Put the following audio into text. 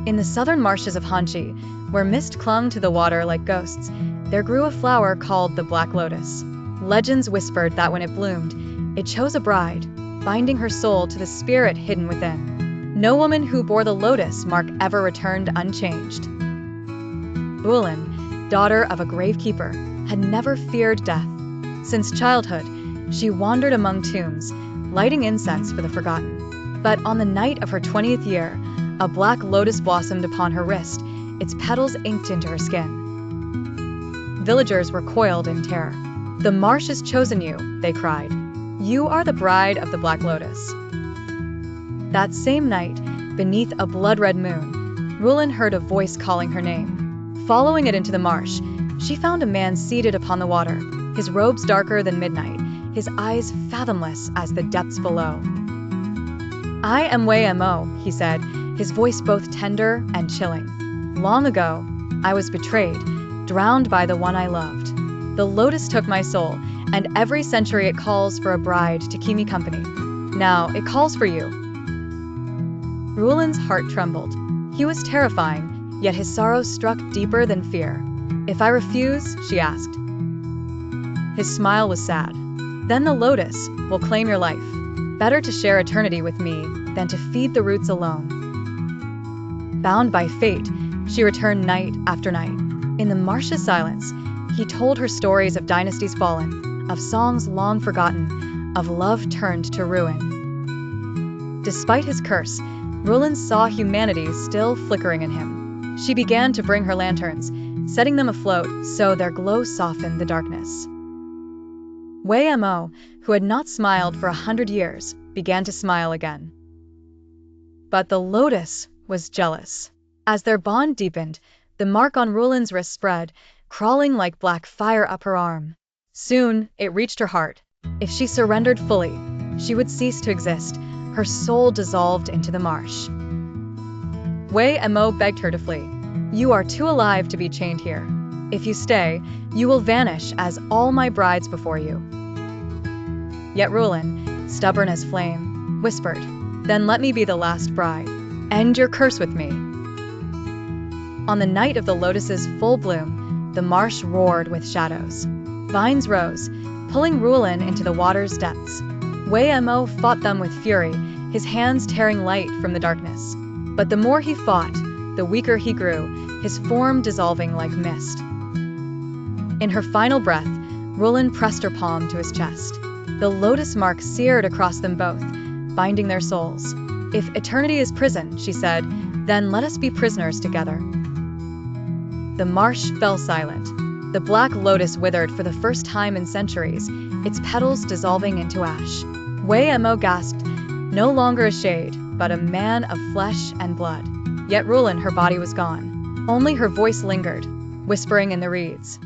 In the southern marshes of Hanchi, where mist clung to the water like ghosts, there grew a flower called the Black Lotus. Legends whispered that when it bloomed, it chose a bride, binding her soul to the spirit hidden within. No woman who bore the lotus mark ever returned unchanged. Rulin, daughter of a gravekeeper, had never feared death. Since childhood, she wandered among tombs, lighting incense for the forgotten. But on the night of her 20th year, a black lotus blossomed upon her wrist, its petals inked into her skin. Villagers were coiled in terror. "The marsh has chosen you," they cried. "You are the bride of the Black Lotus." That same night, beneath a blood-red moon, Rulin heard a voice calling her name. Following it into the marsh, she found a man seated upon the water, his robes darker than midnight, his eyes fathomless as the depths below. "I am Wei Mo," he said, his voice both tender and chilling. "Long ago, I was betrayed, drowned by the one I loved. The lotus took my soul, and every century it calls for a bride to keep me company. Now it calls for you." Rulin's heart trembled. He was terrifying, yet his sorrow struck deeper than fear. "If I refuse?" she asked. His smile was sad. "Then the lotus will claim your life. Better to share eternity with me than to feed the roots alone." Bound by fate, she returned night after night. In the marsh's silence, he told her stories of dynasties fallen, of songs long forgotten, of love turned to ruin. Despite his curse, Rulin saw humanity still flickering in him. She began to bring her lanterns, setting them afloat so their glow softened the darkness. Wei Mo, who had not smiled for 100 years, began to smile again. But the lotus was jealous. As their bond deepened, the mark on Rulin's wrist spread, crawling like black fire up her arm. Soon, it reached her heart. If she surrendered fully, she would cease to exist, her soul dissolved into the marsh. Wei Mo begged her to flee. "You are too alive to be chained here. If you stay, you will vanish as all my brides before you." Yet Rulin, stubborn as flame, whispered, "Then let me be the last bride. End your curse with me." On the night of the lotus's full bloom, the marsh roared with shadows. Vines rose, pulling Rulin into the water's depths. Wei Mo fought them with fury, his hands tearing light from the darkness. But the more he fought, the weaker he grew, his form dissolving like mist. In her final breath, Rulin pressed her palm to his chest. The lotus mark seared across them both, binding their souls. "If eternity is prison," she said, "then let us be prisoners together." The marsh fell silent. The black lotus withered for the first time in centuries, its petals dissolving into ash. Wei Mo gasped, no longer a shade, but a man of flesh and blood. Yet Rulin, her body was gone. Only her voice lingered, whispering in the reeds.